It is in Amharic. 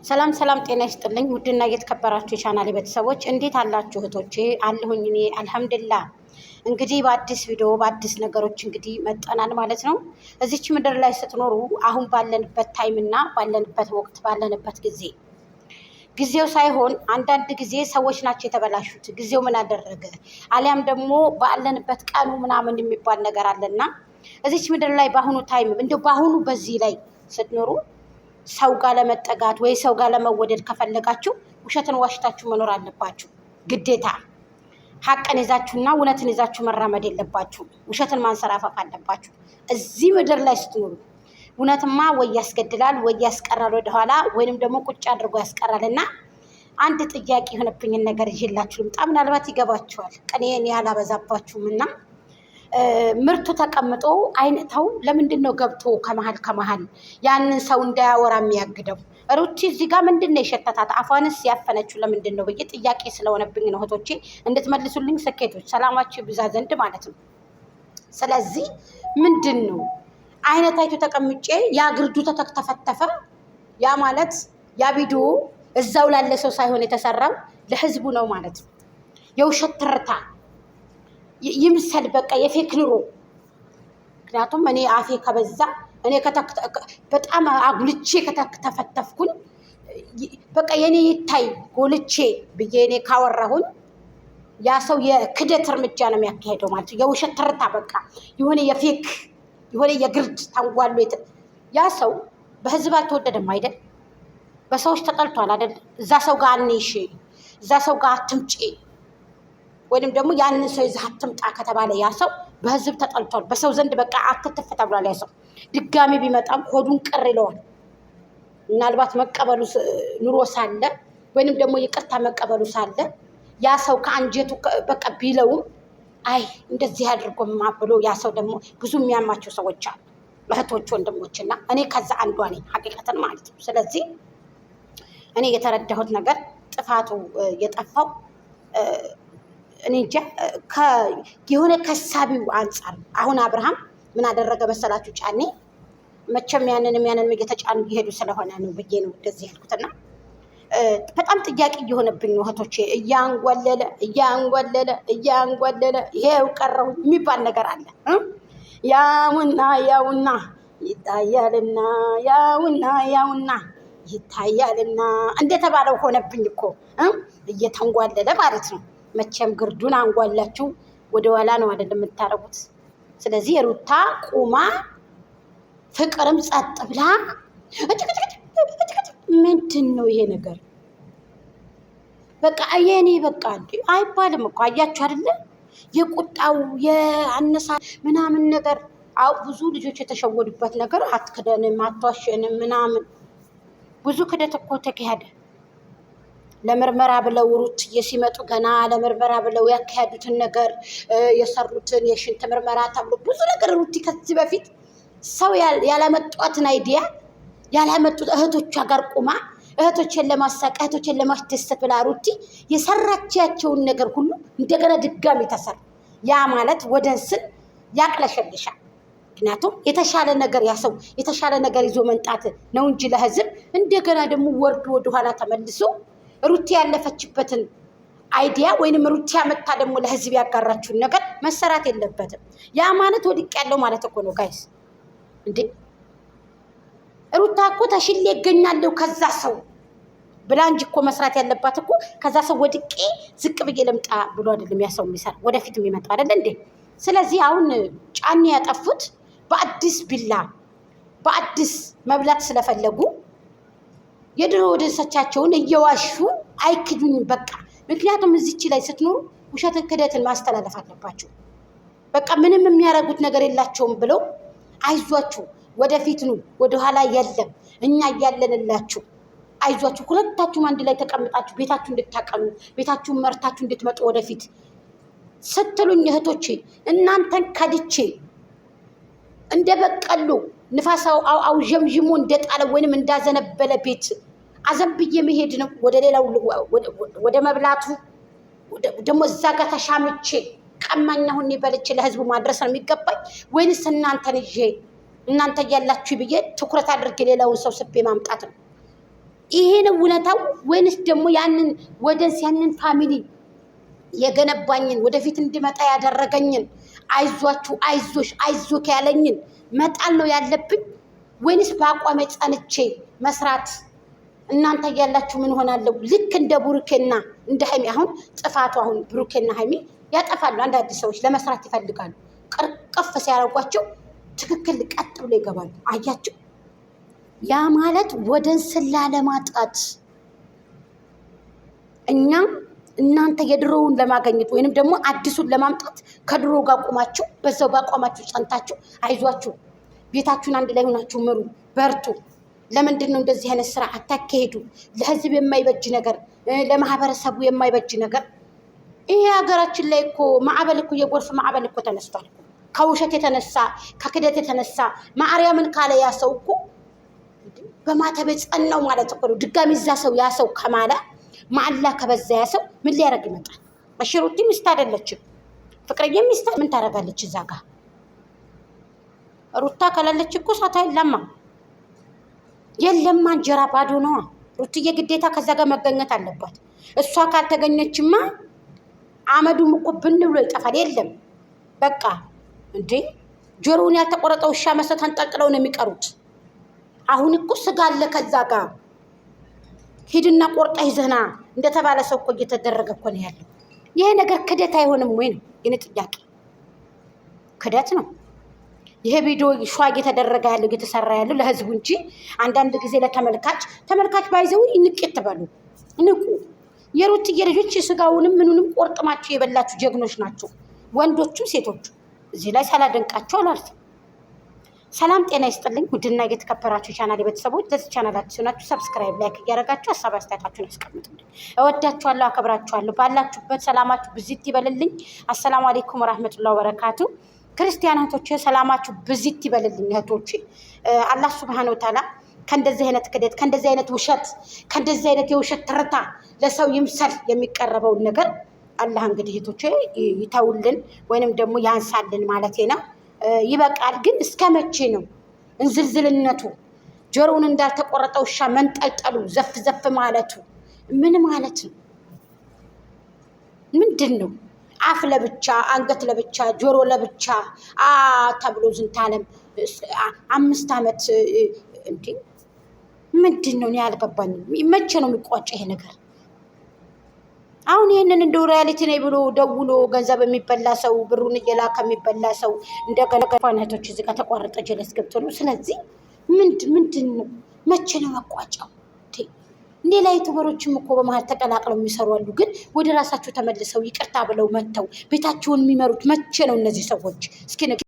ሰላም ሰላም ጤና ይስጥልኝ ውድና እየተከበራችሁ የቻናሌ ቤተሰቦች እንዴት አላችሁ እህቶቼ? አለሁኝ እኔ አልሐምዱሊላህ። እንግዲህ በአዲስ ቪዲዮ በአዲስ ነገሮች እንግዲህ መጠናል ማለት ነው። እዚች ምድር ላይ ስትኖሩ አሁን ባለንበት ታይም እና ባለንበት ወቅት ባለንበት ጊዜው ሳይሆን አንዳንድ ጊዜ ሰዎች ናቸው የተበላሹት። ጊዜው ምን አደረገ አሊያም ደግሞ ባለንበት ቀኑ ምናምን የሚባል ነገር አለና እዚች ምድር ላይ በአሁኑ ታይም እንደው በአሁኑ በዚህ ላይ ስትኖሩ ሰው ጋር ለመጠጋት ወይ ሰው ጋር ለመወደድ ከፈለጋችሁ ውሸትን ዋሽታችሁ መኖር አለባችሁ። ግዴታ ሀቅን ይዛችሁና እውነትን ይዛችሁ መራመድ የለባችሁ። ውሸትን ማንሰራፋፍ አለባችሁ። እዚህ ምድር ላይ ስትኖሩ እውነትማ ወይ ያስገድላል ወይ ያስቀራል ወደኋላ ወይንም ደግሞ ቁጭ አድርጎ ያስቀራልና አንድ ጥያቄ የሆነብኝን ነገር ይዤላችሁ ልምጣ። ምናልባት ይገባችኋል። ቀኔን ያላበዛባችሁም እና ምርቱ ተቀምጦ አይነታው ለምንድን ነው ገብቶ ከመሃል ያንን ሰው እንዳያወራ የሚያግደው? ሩቲ እዚህ ጋር ምንድን ነው የሸተታት? አፏንስ ያፈነችው ለምንድን ነው ብዬ ጥያቄ ስለሆነብኝ ነው እህቶቼ እንድትመልሱልኝ። ስኬቶች ሰላማችሁ ብዛ ዘንድ ማለት ነው። ስለዚህ ምንድን ነው አይነታይቱ ተቀምጬ ያ ግርዱ ተተፈተፈ። ያ ማለት ያ ቪዲዮ እዛው ላለ ሰው ሳይሆን የተሰራው ለህዝቡ ነው ማለት ነው። የውሸት ትርታ ይምሰል በቃ የፌክ ኑሮ። ምክንያቱም እኔ አፌ ከበዛ እኔ በጣም አጉልቼ ከተፈተፍኩኝ በቃ የኔ ይታይ ጎልቼ ብዬ እኔ ካወራሁኝ ያ ሰው የክደት እርምጃ ነው የሚያካሄደው ማለት ነው። የውሸት ትርታ በቃ የሆነ የፌክ የሆነ የግርድ ታንጓሉ። ያ ሰው በህዝብ አልተወደደም አይደል? በሰዎች ተጠልቷል አይደል? እዛ ሰው ጋር አንሺ፣ እዛ ሰው ጋር አትምጪ ወይንም ደግሞ ያንን ሰው ይዘህ አትምጣ ከተባለ ያ ሰው በህዝብ ተጠልቷል። በሰው ዘንድ በቃ አትተፍ ተብሏል። ያ ሰው ድጋሚ ቢመጣም ሆዱን ቅር ይለዋል። ምናልባት መቀበሉ ኑሮ ሳለ ወይንም ደግሞ ይቅርታ መቀበሉ ሳለ ያ ሰው ከአንጀቱ በቃ ቢለውም አይ እንደዚህ አድርጎማ ብሎ ያ ሰው ደግሞ ብዙ የሚያማቸው ሰዎች አሉ፣ እህቶች ወንድሞችና እኔ ከዛ አንዷ ነኝ ሀቂቀትን ማለት ነው። ስለዚህ እኔ የተረዳሁት ነገር ጥፋቱ የጠፋው እኔ እንጃ የሆነ ከሳቢው አንጻር። አሁን አብርሃም ምን አደረገ መሰላችሁ? ጫኔ መቼም ያንንም እየተጫኑ እየሄዱ ስለሆነ ነው ብዬ ነው እንደዚህ ያልኩትና በጣም ጥያቄ እየሆነብኝ ነው እህቶቼ። እያንጓለለ ይሄው ቀረው የሚባል ነገር አለ። ያውና ይታያልና ያውና ይታያልና እንደተባለው ሆነብኝ እኮ እየተንጓለለ ማለት ነው። መቼም ግርዱን አንጓላችሁ ወደ ኋላ ነው አይደል የምታረጉት። ስለዚህ ሩታ ቁማ ፍቅርም ጸጥ ብላ ምንድን ነው ይሄ ነገር? በቃ የኔ በቃ አይባልም እኮ አያችሁ አይደለ? የቁጣው የአነሳ ምናምን ነገር ብዙ ልጆች የተሸወዱበት ነገር አትክደንም አትዋሸንም ምናምን ብዙ ክደት እኮ ተካሄደ። ለምርመራ ብለው ሩት ሲመጡ ገና ለምርመራ ብለው ያካሄዱትን ነገር የሰሩትን የሽንት ምርመራ ተብሎ ብዙ ነገር ሩቲ ከዚህ በፊት ሰው ያላመጧትን አይዲያ ያላመጡት እህቶቿ ጋር ቁማ እህቶችን ለማሳቅ እህቶችን ለማስደሰት ብላ ሩቲ የሰራቻቸውን ነገር ሁሉ እንደገና ድጋሚ ተሰራ። ያ ማለት ወደንስን ያቅለሸልሻል። ምክንያቱም የተሻለ ነገር ያሰው የተሻለ ነገር ይዞ መንጣት ነው እንጂ ለህዝብ እንደገና ደግሞ ወርዶ ወደኋላ ተመልሶ ሩቲ ያለፈችበትን አይዲያ ወይንም ሩቲ ያመጣ ደግሞ ለህዝብ ያጋራችሁን ነገር መሰራት የለበትም። ያ ማለት ወድቅ ያለው ማለት እኮ ነው ጋይስ። እንዴ ሩታ እኮ ተሽሌ ይገኛለሁ ከዛ ሰው ብላ እንጂ እኮ መስራት ያለባት እኮ ከዛ ሰው ወድቄ ዝቅ ብዬ ለምጣ ብሎ አይደለም ያ ሰው የሚሰራ ወደፊት የሚመጣ አይደል እንዴ? ስለዚህ አሁን ጫኔ ያጠፉት በአዲስ ቢላ በአዲስ መብላት ስለፈለጉ የድሮ ወደሰቻቸውን እየዋሹ አይክዱኝም በቃ። ምክንያቱም እዚች ላይ ስትኖሩ ውሸትን ክደትን ማስተላለፍ አለባቸው። በቃ ምንም የሚያደርጉት ነገር የላቸውም ብለው አይዟችሁ ወደፊት ኑ ወደኋላ የለም እኛ እያለንላችሁ አይዟችሁ። ሁለታችሁም አንድ ላይ ተቀምጣችሁ ቤታችሁ እንድታቀኑ ቤታችሁን መርታችሁ እንድትመጡ ወደፊት ስትሉኝ እህቶቼ እናንተን ከድቼ እንደበቀሉ ንፋሳው ጀምጅሞ እንደጣለ ወይንም እንዳዘነበለ ቤት አዘንብዬ መሄድ ነው ወደ ሌላው ወደ መብላቱ ደግሞ እዛ ጋር ተሻምቼ ቀማኛ ሁኔ በልቼ ለህዝቡ ማድረስ ነው የሚገባኝ? ወይንስ እናንተን ይዤ እናንተ ያላችሁ ብዬ ትኩረት አድርጌ ሌላውን ሰው ስቤ ማምጣት ነው? ይሄ ነው እውነታው ወይንስ ደግሞ ያንን ወደንስ ያንን ፋሚሊ የገነባኝን ወደፊት እንድመጣ ያደረገኝን አይዟችሁ አይዞሽ አይዞክ ያለኝን መጣል ነው ያለብኝ ወይንስ በአቋሜ ጸንቼ መስራት? እናንተ ያላችሁ ምን ሆናለሁ? ልክ እንደ ብሩኬና እንደ ሀይሚ አሁን ጥፋቱ አሁን ብሩኬና ሀይሚ ያጠፋሉ። አንዳንድ ሰዎች ለመስራት ይፈልጋሉ። ቅርቅፍ ሲያደርጓቸው ትክክል ቀጥ ብሎ ይገባሉ። አያችሁ? ያ ማለት ወደን ስላለማጣት እኛ እናንተ የድሮውን ለማገኘት ወይንም ደግሞ አዲሱን ለማምጣት ከድሮ ጋር ቆማችሁ በዛው ባቋማችሁ ጸንታችሁ አይዟችሁ ቤታችሁን አንድ ላይ ሆናችሁ ምሩ፣ በርቱ። ለምንድን ነው እንደዚህ አይነት ስራ አታካሄዱ? ለህዝብ የማይበጅ ነገር፣ ለማህበረሰቡ የማይበጅ ነገር። ይሄ ሀገራችን ላይ እኮ ማዕበል እኮ የጎርፍ ማዕበል እኮ ተነስቷል። ከውሸት የተነሳ ከክደት የተነሳ ማርያምን ካለ ያ ሰው እኮ በማተበ ጸናው ማለት እኮ ነው። ድጋሚ እዛ ሰው ያ ሰው ከማለ ማዕላ ከበዛ ያ ሰው ምን ሊያደርግ ይመጣል? በሽሩቲ ሚስት አይደለችም፣ ፍቅረኛ ሚስት ምን ታደርጋለች እዛ ጋር? ሩታ ከላለች እኮ ሳታ የለማ እንጀራ ባዶ ነዋ። ሩትዬ ግዴታ ከዛ ጋር መገኘት አለባት። እሷ ካልተገኘችማ አመዱም እኮ ብን ብሎ ይጠፋል። የለም በቃ እንዴ ጆሮውን ያልተቆረጠው ውሻ መሰት አንጠልጥለው ነው የሚቀሩት። አሁን እኮ ስጋ አለ ከዛ ጋር ሂድና ቆርጣ ይዘና እንደተባለ ሰው እኮ እየተደረገ እኮ ነው ያለው። ይሄ ነገር ክደት አይሆንም ወይ ነው የኔ ጥያቄ። ክደት ነው ይሄ ቪዲዮ ሿ እየተደረገ ያለው እየተሰራ ያለው ለህዝቡ እንጂ አንዳንድ ጊዜ ተመልካች ባይዘው ንቄት ተባሉ ንቁ። የሩትዬ ልጆች ስጋውንም ምኑንም ቆርጥማችሁ የበላችሁ ጀግኖች ናቸው፣ ወንዶቹም ሴቶቹ። እዚህ ላይ ሳላደንቃችሁ አላልፍም። ሰላም ጤና ይስጥልኝ ውድና የተከበራችሁ ቻናል ቤተሰቦች፣ ለዚህ ቻናላችሁ ናችሁ ሰብስክራይብ ላይክ እያደረጋችሁ ሀሳብ አስተያየታችሁን አስቀምጡልኝ። እወዳችኋለሁ፣ አከብራችኋለሁ። ባላችሁበት ሰላማችሁ ብዚት ይበልልኝ። አሰላሙ አለይኩም ወራህመቱላሂ ወበረካቱ። ክርስቲያኖቶቼ ሰላማችሁ ብዚት ይበልልኝ። እህቶቼ አላህ ሱብሃነሁ ወተዓላ ከእንደዚህ አይነት ክደት ከእንደዚህ አይነት ውሸት ከእንደዚህ አይነት የውሸት ትርታ ለሰው ይምሰል የሚቀርበውን ነገር አላህ እንግዲህ እህቶቼ ይተውልን ወይንም ደግሞ ያንሳልን ማለት ነው። ይበቃል። ግን እስከ መቼ ነው እንዝልዝልነቱ? ጆሮውን እንዳልተቆረጠ ውሻ መንጠልጠሉ፣ ዘፍ ዘፍ ማለቱ ምን ማለት ነው? ምንድን ነው? አፍ ለብቻ አንገት ለብቻ ጆሮ ለብቻ ተብሎ ዝንታለም 5 ዓመት እንዴ ምንድን ነው? ያልገባኝም መቼ ነው የሚቋጭ ይሄ ነገር? አሁን ይሄንን እንደው ሪያሊቲ ነኝ ብሎ ደውሎ ገንዘብ የሚበላ ሰው ብሩን እየላከ የሚበላ ሰው እንደገና ፋናቶች እዚህ ጋር ተቋረጠ ጀለስ ገብቶ ነው። ስለዚህ ምንድን ነው መቼ ነው መቋጫው? ሌላ ዩቱበሮችም እኮ በመሀል ተቀላቅለው የሚሰሩ አሉ። ግን ወደ ራሳቸው ተመልሰው ይቅርታ ብለው መጥተው ቤታቸውን የሚመሩት መቼ ነው እነዚህ ሰዎች? እስኪ